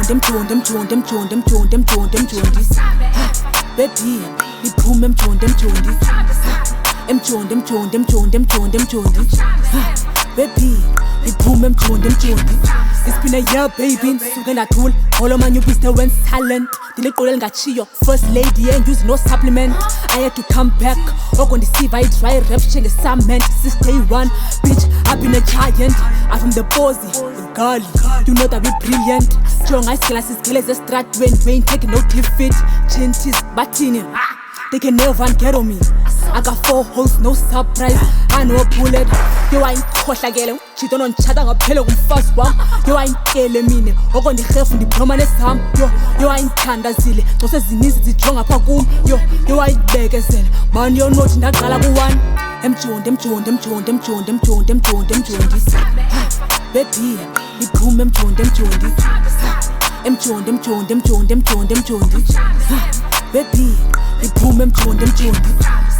Baby, iphume emjondi. Baby, iphume emjondi. It's been a year, baby. Suke ngathula. All of my new beats went silent. Diliqolo elingachiyo. First lady ain't use no supplement. I had to come back. Okondisiva I rap njengesament. Since day one, bitch, I've been a giant. I'm from the Bozi, the girl. You know that we brilliant. Strong eyes, skills, estradweni. We ain't taking no defeat. Chinties, batini. They can never get on me. I got 4 holes, no surprise. I know a bullet. Yo, I ain't khohlakele. She don't chata ngaphela kumfast wam. Yo, I ain't kele mine. Okondihefu ndiphuma nesam. Yo, I ain't thandazile. Xose zininzi zijonga pha kum. Yo, I ain't bekezele. Man, yo nothi ndaqala ku1. Emjondi. Baby, iphume emjondi. Baby, iphume emjondi.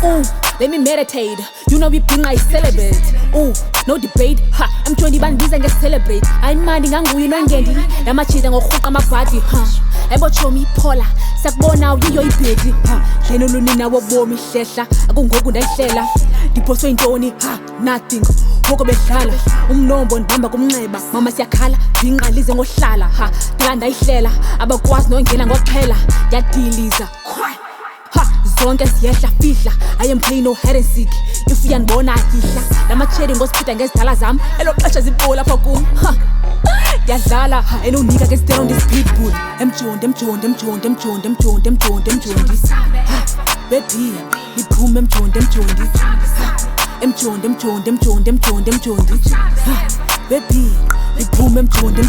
Ooh, let me meditate. You know we bring I celebrate. Ooh, no debate. Ha, I'm 20 bandiza nge celebrate. I'm minding anguyi nongendi. Lamachida ngokhuqa amabhadi. Ha, ebochomi iphola. Sakubona uyiyo ibhedi. Ha, leno lunina wobomi hlehla. Akungoku ndayihlela. Ndiphoswe intoni? Ha, nothing. Woko bedlala. Umnombo ndihamba kumnxeba. Mama siyakhala. Ndinqalize ngohlala. Ha, ndayihlela. Abakwazi nongena ngokuphela. Yadiliza. Zonke ziyehla fihla. I am playing no hide and seek. If uyanibona ahihla lamacheri ngosiphinda ngezidala zami eloqesha zibola pha kum. Yadlala elonika ke stay on this pitbull. Emjondi. Baby, iphume emjondi. Baby, iphume emjondi.